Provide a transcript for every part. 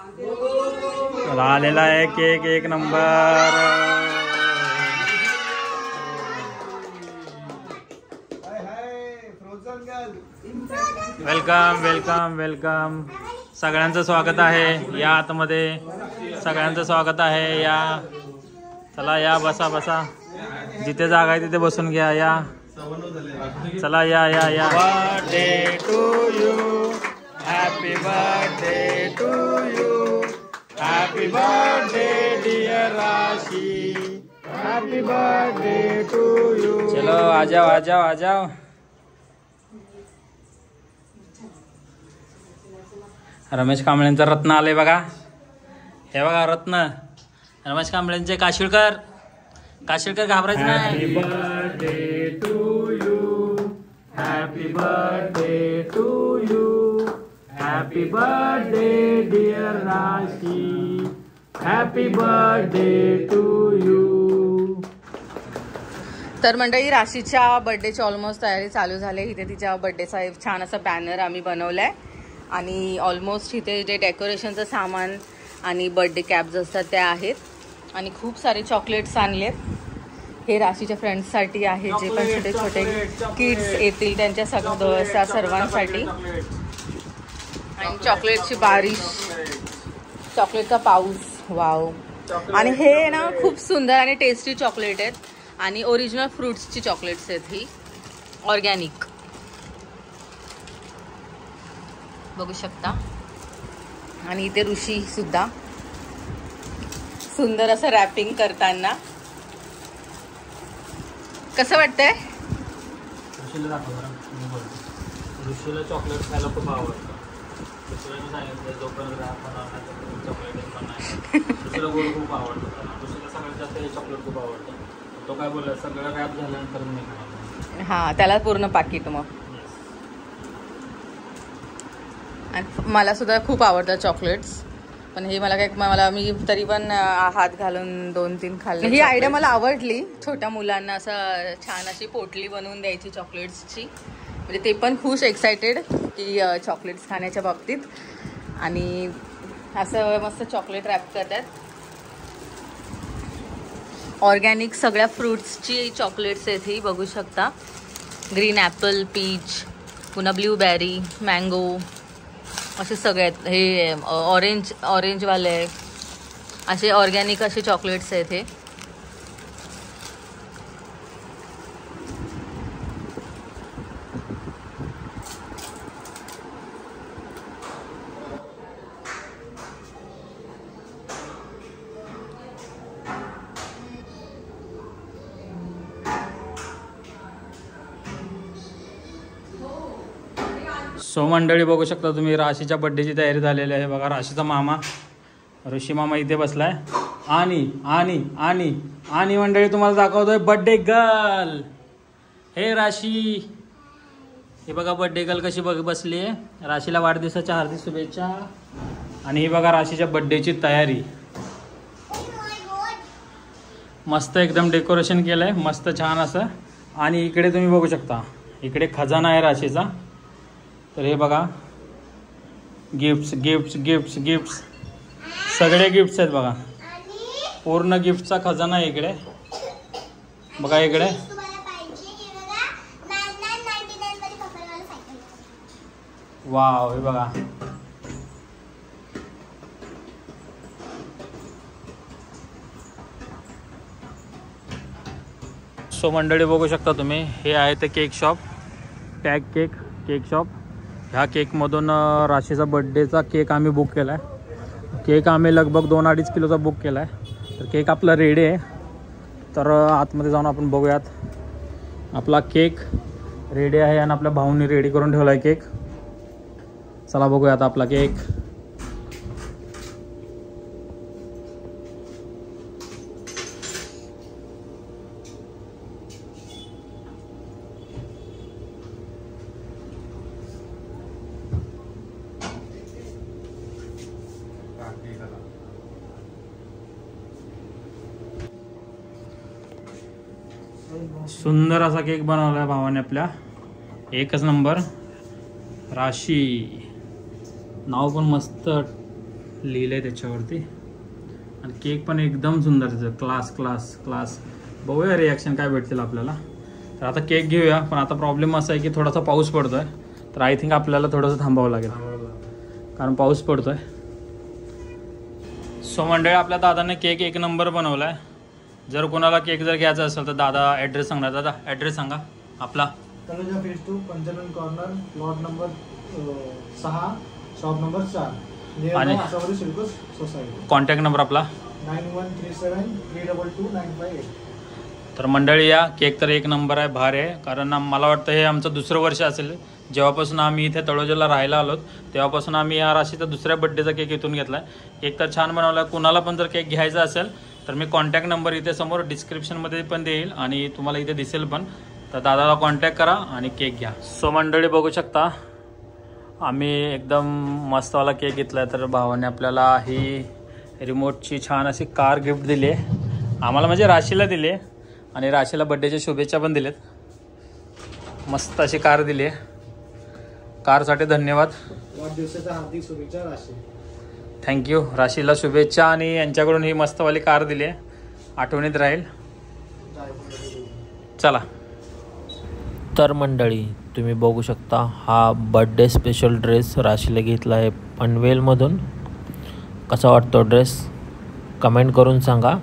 चला आलेला आहे केक एक नंबर. Welcome welcome welcome. सगळ्यांचं स्वागत आहे या आतमध्ये. सगळ्यांचं स्वागत आहे या. चला या बसा बसा. जिथे जागा आहे तिथे बसून घ्या या. चला या या या. Birthday to you. Happy birthday to you. Happy birthday dear Rashi. Happy birthday to you. चलो आ जाओ आ जाओ आ जाओ. रमेश कांबळेंचं रत्न आलंय बघा. हे बघा रत्न रमेश कांबळेंचे. काशिळकर काशिळकर घाबरायचं नाही. Happy birthday to you. Happy birthday to you. Happy birthday dear Rashi. Happy birthday to you. तर मंडळी राशीच्या बर्थडेची ऑलमोस्ट तयारी चालू झाली. इथे तिच्या बर्थडेचा एक छान असा बॅनर आम्ही बनवलाय आणि ऑलमोस्ट इथे जे डेकोरेशनचं सामान आणि बर्थडे कॅप्स असतात त्या आहेत आणि खूप सारे चॉकलेट्स आणलेत. हे राशीच्या फ्रेंड्ससाठी आहे, जे पण छोटे छोटे किड्स येतील त्यांच्या सर्वांसाठी. आणि चॉकलेटची बारिश, चॉकलेटचा पाऊस. वाव. आणि हे ना खूप सुंदर आणि टेस्टी चॉकलेट आहेत आणि ओरिजिनल फ्रुट्सची चॉकलेट्स आहेत ही, ऑर्गॅनिक. बघू शकता. आणि इथे ऋषी सुद्धा सुंदर असं रॅपिंग करताना. कसं वाटतंय? ऋषीला चॉकलेट खायला खूप आवडतं. ऋषीला सांगितलं जोपर्यंत ऋषीला गोड खूप आवडतं. ऋषीला सगळ्यात जास्त हे चॉकलेट खूप आवडतं. तो काय बोलला, सगळं रॅप झाल्यानंतर मी खाणार. हा, त्याला पूर्ण पाकिट. मग आणि मला सुद्धा खूप आवडतात चॉकलेट्स, पण हे मला मी तरी पण हात घालून 2-3 खाल्ले. ही आयडिया मला आवडली. छोट्या मुलांना असं छान अशी पोटली बनवून द्यायची चॉकलेट्सची, म्हणजे ते पण खुश, एक्सायटेड की चॉकलेट्स खाण्याच्या बाबतीत. आणि असं मस्त चॉकलेट रॅप करतात. ऑर्गॅनिक सगळ्या फ्रूट्सची चॉकलेट्स आहेत ही, बघू शकता. ग्रीन ॲपल, पीच, पुन्हा ब्ल्यूबेरी, मँगो, असे सगळे आहेत. हे ऑरेंजवाले असे ऑर्गॅनिक असे चॉकलेट्स आहेत हे. सो मंडळी बघू शकता तुम्ही, राशीच्या बड्डेची तयारी झालेली आहे. बघा राशीचा मामा ऋषी मामा इथे बसलाय. आणि आणि आणि आणि मंडळी तुम्हाला दाखवतोय बड्डे गर्ल. हे राशी, हे बघा बड्डे गर्ल कशी बसली आहे. राशीला वाढदिवसाच्या हार्दिक शुभेच्छा. आणि ही बघा राशीच्या बड्डेची तयारी. मस्त एकदम डेकोरेशन केलंय, मस्त छान असं. आणि इकडे तुम्ही बघू शकता, इकडे खजाना आहे राशीचा. तर हे बघा गिफ्ट्स गिफ्ट्स गिफ्ट्स गिफ्ट्स सगळे गिफ्ट्स आहेत बघा. पूर्ण गिफ्टचा खजाना आहे इकडे. बघा इकडे वाव. हे बघा सो मंडळी बघू शकता तुम्ही, हे आहे ते cake shop, tag cake shop. ह्या केकमधून राशीचा बड्डेचा केक आम्ही बुक केला आहे. केक आम्ही लगभग 2-2.5 किलोचा बुक केला आहे. तर केक आपला रेडी आहे. तर आतमध्ये जाऊन आपण बघूयात. आपला केक रेडी आहे आणि आपल्या भाऊंनी रेडी करून ठेवला आहे केक. चला बघूयात आपला केक. सुंदर असा केक बनवला आहे भावाने आपल्या. एकच नंबर. राशी नाव पण मस्त लिहिलं आहे त्याच्यावरती. आणि केक पण एकदम सुंदर त्याचं, क्लास क्लास क्लास. बघूया रिॲक्शन काय भेटतील आपल्याला. तर आता केक घेऊया. पण आता प्रॉब्लेम असा आहे की थोडासा पाऊस पडतो आहे, तर आय थिंक आपल्याला थोडंसं थांबावं लागेल कारण पाऊस पडतो आहे. सो मंडळी, आपल्या दादाने केक एक नंबर बनवला आहे. जर कोणाला केक जर घ्यायचा असेल तर दादा ॲड्रेस सांगणार. दादा ॲड्रेस सांगा आपला. Tanuja phase 2 Panchanan corner, plot number 6, shop number 4, आणि आसावरी सिल्कोस सोसायटी. कॉन्टॅक्ट नंबर आपला 9137329588. तर मंडळी, या केक तर एक नंबर आहे, भारी आहे. कारण मला वाटतं हे आमचं दुसरं वर्ष असेल जेव्हापासून आम्ही इथे तळोजाला राहायला आलो. तेव्हापासून आम्ही या राशीचा दुसऱ्या बड्डेचा केक इथून घेतला आहे. केक तर छान बनवला आहे. कुणाला पण जर केक घ्यायचा असेल तर मी कॉन्टॅक्ट नंबर इथे समोर डिस्क्रिप्शनमध्ये पण देईल आणि तुम्हाला इथे दिसेल पण. तर दादाला कॉन्टॅक्ट करा आणि केक घ्या. सो मंडळी, बघू शकता आम्ही एकदम मस्तवाला केक घेतला आहे. तर भावाने आपल्याला ही रिमोटची छान अशी कार गिफ्ट दिली आहे आम्हाला, म्हणजे राशीला दिली आहे. आणि राशीला बड्डेच्या शुभेच्छा पण दिलेत. मस्त अशी कार दिली आहे. कारसाठी धन्यवाद. वाढदिवसाच्या हार्दिक शुभेच्छा राशी. थँक्यू. राशीला शुभेच्छा. आणि यांच्याकडून ही मस्तवाली कार दिली आहे, आठवणीत राहील. चला. तर मंडळी, तुम्ही बघू शकता हा बड्डे स्पेशल ड्रेस राशीला घेतला आहे पनवेलमधून. कसा वाटतो ड्रेस कमेंट करून सांगा.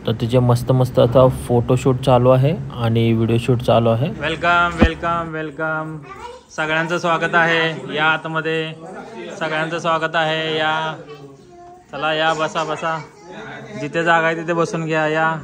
तर तिचे मस्त मस्त आता फोटोशूट चालू आहे आणि व्हिडिओ शूट चालू आहे. Welcome welcome welcome. सगळ्यांचं स्वागत आहे या आतमध्ये. सगळ्यांचं स्वागत आहे. या चला, या बसा बसा. जिथे जागा आहे तिथे बसून घ्या. या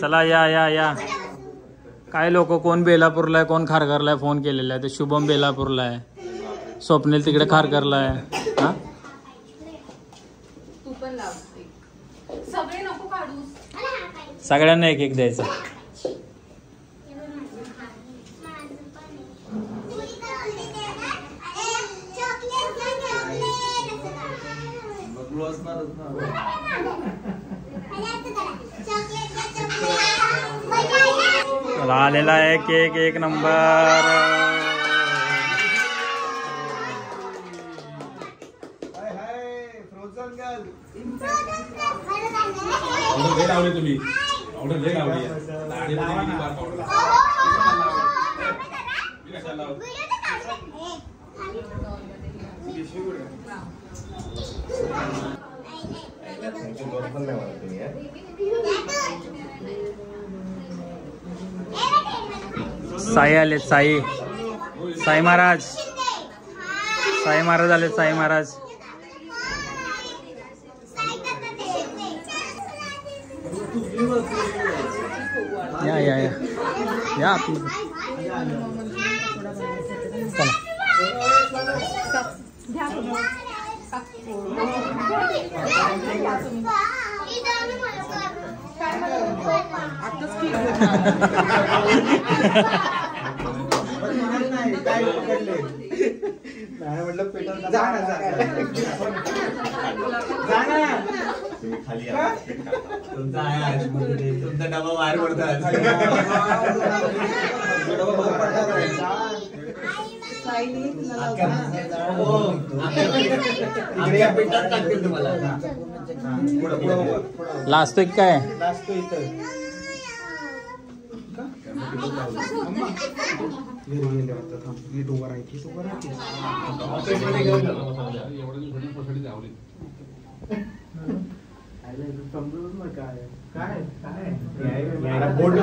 चला, या या या. काय लोक, कोण बेलापूरला आहे, कोण खारघरला आहे फोन केलेला आहे. ते शुभम बेलापूरला आहे, स्वप्नील तिकडे खारघरला आहे. हां, तू पण लाव. सगळे नको काढू. सगळ्यांना एक एक द्यायचं. आलेला आहे केक एक नंबर. तुम्ही ऑर्डर लय लावली. साई आले. साई साई महाराज. साई महाराज आले. साई महाराज. या या या या आतमध्ये. चला. म्हटलं पेटर जा ना तुम्ही खाली या. तुमचा आहे तुमचा डबा बाहेर पडतो. लास्ट काय लास्ट इथं नीट उभं राहायची. समजूच ना काय काय काय बोर्ड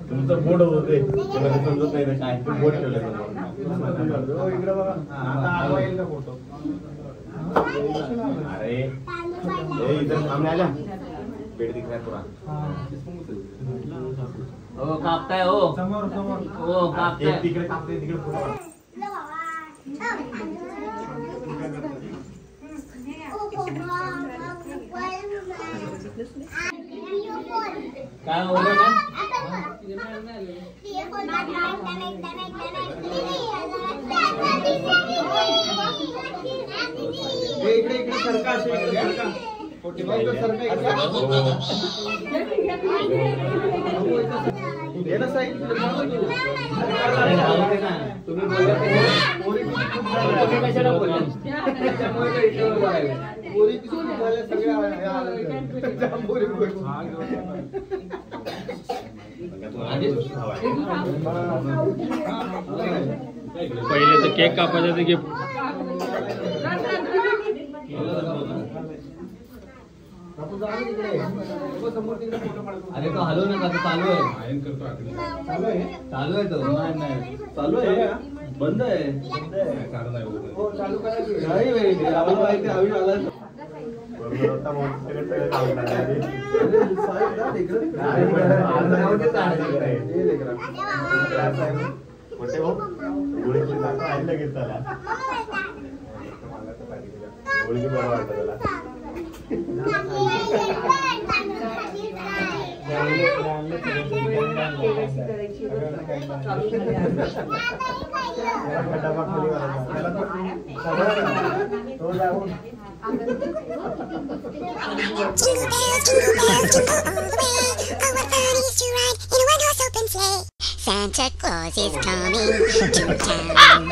तुमचं बोर्ड होते समजत नाही काय बोर्ड ठेवलं. इकडे बघा आता येईल का फोटो. अरे इधर सामने आल्या पेट दिख रहा है पूरा. हो कापताय. हो समोर समोर हो कापताय. तिकडे कापते तिकडे पुढे. काय होतं का? इकडे इकडे सरका. पहिले तर केक कापायचं ते गिफ्ट. अरे तो हलवू नका, तो चालू आहे. चालू आहे तो. चालू आहे बंद आहे. Santa Claus is coming to town.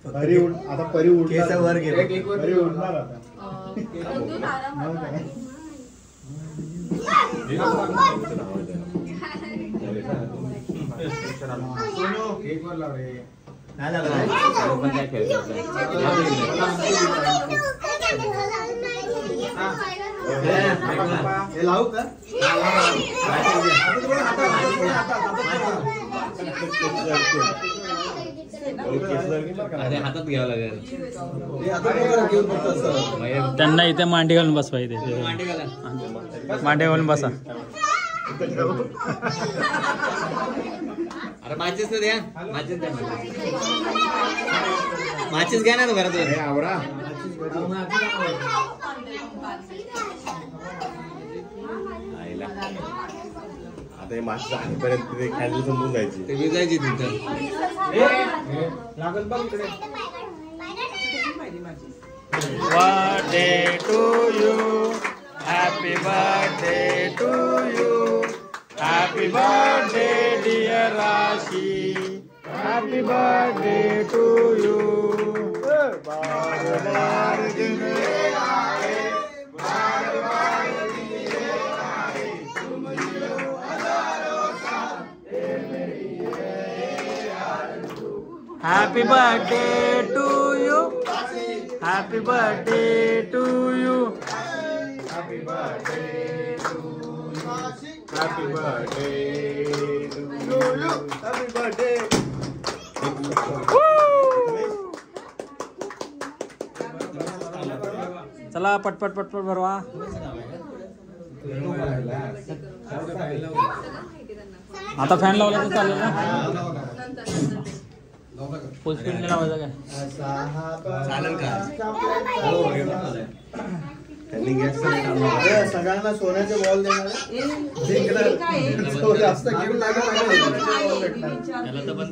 परी आता परी केस वर गेले. परी उडणार आता. केक वर लाव रे. नाही लागला. पण काय खेळतो हे लावू का? अरे हातात घ्यावं लागेल. त्यांना इथे मांडी घालून बसवा. इथे मांडी घालून बसा. अरे माचीस तर द्या. माचीस द्या. माचीस घ्या ना तो घरातून. आवरा. आता हे मास्क आणपर्यंत ते कॅन्डल समजून जायची. ते विजायची तिथं. लागल बघ इकडे. Birthday to you, happy birthday to you, happy birthday dear Rashi, happy birthday to you. Happy birthday to you. Happy birthday to you. Happy birthday to you. Happy birthday to you. Happy birthday. चला पटपट पटपट भरवा. आता fan लावला तर चालेल ना. फुल speed ने लावायचा काय? चालेल का? त्यांनी गॅस सगळ्यांना सोन्याचे बॉल देणार. जास्त घेऊन लागत.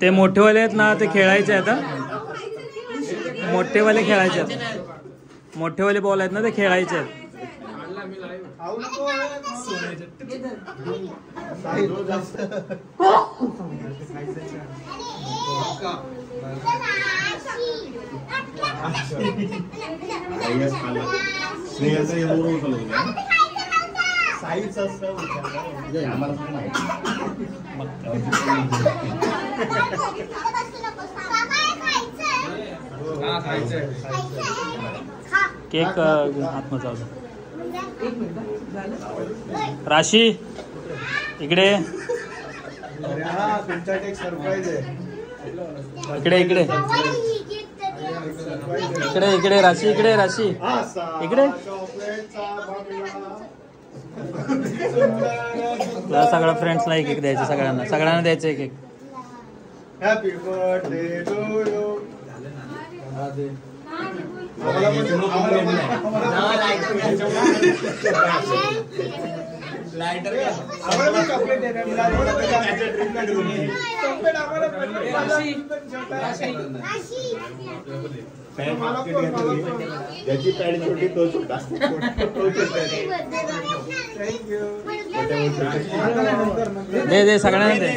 ते मोठेवाले आहेत ना, ते खेळायचे आहेत. मोठेवाले खेळायचे आहेत. मोठेवाले बॉल आहेत ना, ते खेळायचे आहेत. साईज असतं केक आतमध्ये जाऊ. राशी इकडे. तुमच्याकडे एक सरप्राईज आहे. इकडे इकडे इकडे इकडे राशी. इकडे राशी. इकडे सगळ्या फ्रेंड्सला एक एक द्यायचं. सगळ्यांना द्यायचं एक एक. Happy birthday to you. Lighter ज्याची पॅड छोटी तो छोटा दे सगळ्यांना दे.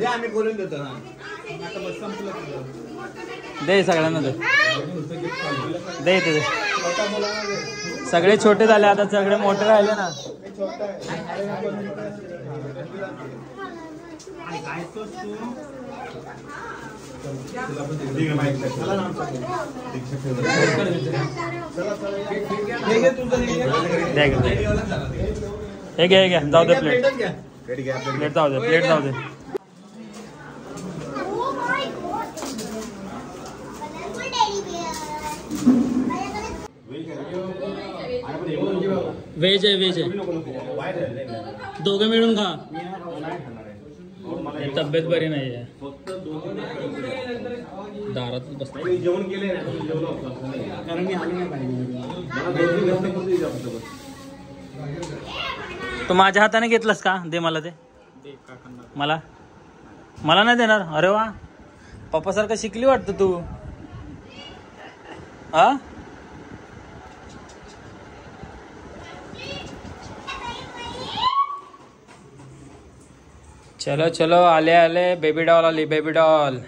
आम्ही बोलून देतो. दे सगळ्यांना दे दे. सगळे छोटे झाले आता, सगळे मोठे राहिले ना. हे घ्या जाऊ दे. प्लेट जाऊ दे. प्लेट जाऊ दे. व्हेज आहे दोघे मिळून खा. तब्येत बरी नाही आहे, दारातच बसतो. जेवण केले कारण मी आलो नाही पाहिजे. तू माझ्या हाताने घेतलंस का? दे मला ते. मला नाही देणार? अरे वा, पप्पा सारखं शिकली वाटतं तू. हा चलो आले बेबी डॉल आली. बेबी डॉल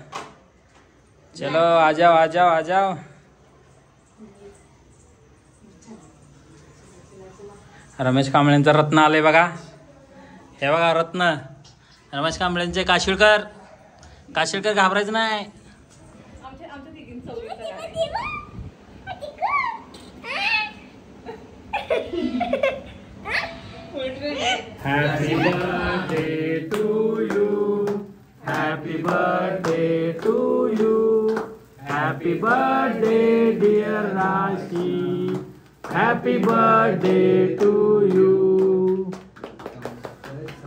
चलो आ जाओ. रमेश कांबळेंचं रत्न आलंय बघा. हे बघा रत्न रमेश कांबळेंचे. काशीळकर घाबरायचं नाही. Happy birthday to you. Happy birthday to you. Happy birthday dear Rashi. Happy birthday to you.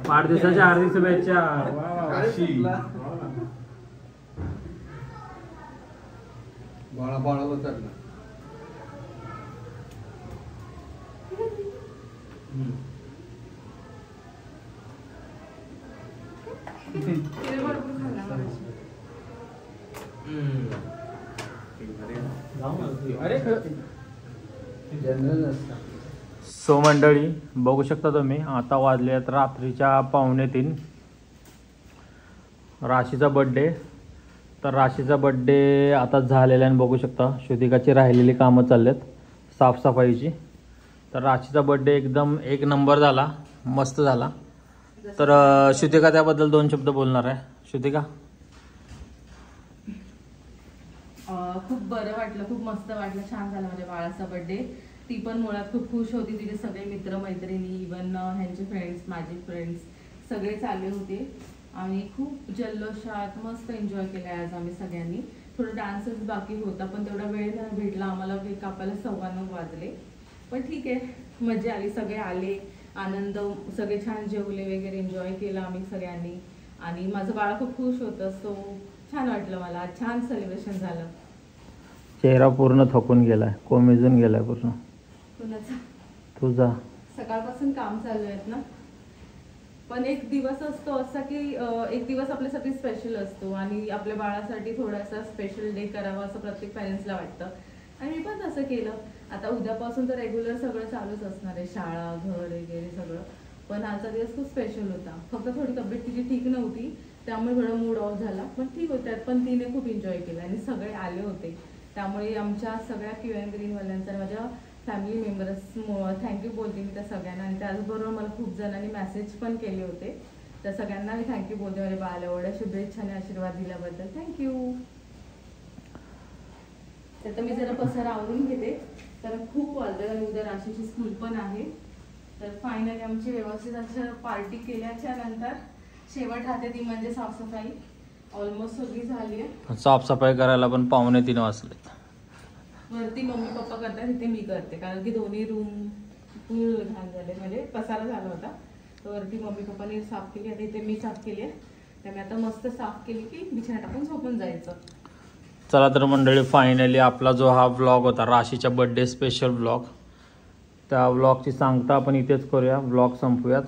वाढदिवसाच्या हार्दिक शुभेच्छा. बाळा उतरला. सो मंडळी बघू शकता तुम्ही, आता वाजले आहेत रात्रीच्या 2:45. राशीचा बड्डे. तर राशीचा बड्डे आता झालेला आहे. बघू शकता श्रुतिकाची राहिलेली कामं चाललेत साफसफाईची. तर राशीचा बड्डे एकदम एक नंबर झाला, मस्त झाला. तर श्रुतिका त्याबद्दल 2 शब्द बोलणार आहे. श्रुतिका. खूप बरं वाटलं, खूप मस्त वाटलं, छान झाला माझ्या बाळाचा बर्थडे. ती पण मुळात खूप खुश होती. तिचे सगळे मित्रमैत्रिणी, इवन ह्यांचे फ्रेंड्स, माझे फ्रेंड्स सगळेच आले होते. आणि खूप जल्लोषात मस्त एन्जॉय केला आज आम्ही सगळ्यांनी. थोडं डान्सेस बाकी होता, पण तेवढा वेळ नाही भेटला आम्हाला. केक कापायला 9:15 वाजले. पण ठीक आहे, मजा आली. सगळे आले, आनंद, सगळे छान जेवले वगैरे, एन्जॉय केला आम्ही सगळ्यांनी. आणि माझं बाळ खूप खुश होतं. सो छान वाटलं मला. छान सेलिब्रेशन झालं. चेहरा पूर्ण थकून गेलाय, कोमेजून गेलाय पूर्ण. कुणाचा? तुझा. सकाळपासून काम चालू आहेत ना. पण एक दिवस असतो असा की एक दिवस आपल्यासाठी स्पेशल असतो आणि आपल्या बाळासाठी थोडासा स्पेशल डे करावा असं प्रत्येक पॅरेंट्सला वाटतं. आणि मी पण तसं केलं. आता उद्यापासून तर रेग्युलर सगळं चालूच असणार आहे, शाळा, घर वगैरे सगळं. पण आजचा दिवस खूप स्पेशल होता. फक्त थोडी तब्येत तिची ठीक नव्हती, त्यामुळे थोडा मूड ऑफ झाला. पण ठीक होत्यात. पण तिने खूप एन्जॉय केलं आणि सगळे आले होते. त्यामुळे आमच्या सगळ्या QN ग्रीनवाल्यांचा, माझ्या फॅमिली मेंबर्स थँक्यू बोलते मी त्या सगळ्यांना. आणि त्याचबरोबर मला खूप जणांनी मेसेज पण केले होते. त्या सगळ्यांना मी थँक्यू बोलते. माझ्या बाळाला एवढ्या शुभेच्छा आणि आशीर्वाद दिल्याबद्दल थँक्यू. तर मी जरा पसारा आवरून घेते, तर खूप वाजलं आणि उद्या राशीची स्कूल पण आहे. तर फायनली आमची व्यवस्थित असं पार्टी केल्याच्या नंतर शेवट राहते ती म्हणजे साफसफाई. ऑलमोस्ट सगळी झाली आहे. साफसफाई करायला पण 2:45 वाजले. वरती मम्मी पप्पा करतात, तिथे मी करते, कारण की दोन्ही रूम फुल घाण झाले, म्हणजे पसारा झाला होता. तर वरती मम्मी पप्पाने साफ केली, आता इथे मी साफ केली आहे. त्यामुळे आता मस्त साफ केली की बिछाना टाकून झोपून जायचं. चला तर मंडळी, फायनली आपला जो हा व्लॉग होता राशीच्या बर्थडे स्पेशल व्लॉग, त्या व्लॉगची सांगता आपण इथेच करूया, व्लॉग संपूयात.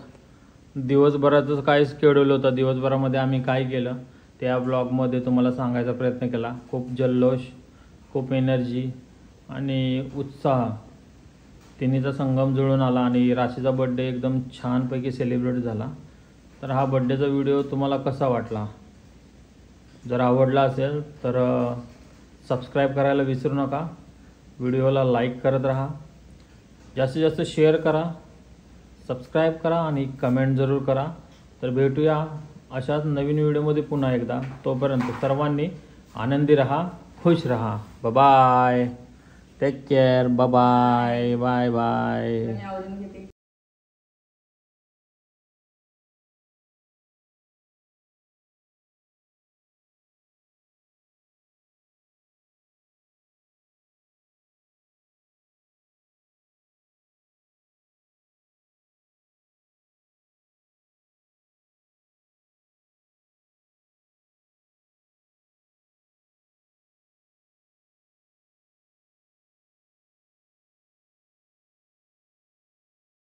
दिवसभराचं काय शेड्यूल होतं, दिवसभरामध्ये आम्ही काय केलं त्या ब्लॉगमध्ये तुम्हाला सांगायचा प्रयत्न केला. खूप जल्लोष, खूप एनर्जी आणि उत्साह तिन्हीचा संगम जुळून आला आणि राशीचा बड्डे एकदम छानपैकी सेलिब्रेट झाला. तर हा बड्डेचा व्हिडिओ तुम्हाला कसा वाटला? जर आवडला असेल तर सबस्क्राईब करायला विसरू नका. व्हिडिओला लाईक करत राहा, जास्तीत जास्त शेअर करा, सबस्क्राईब करा आणि कमेंट जरूर करा. तर भेटूया अशाच नवीन व्हिडिओमध्ये पुन्हा एकदा. तोपर्यंत सर्वांनी आनंदी राहा, खुश राहा. Bye, take care, bye bye bye.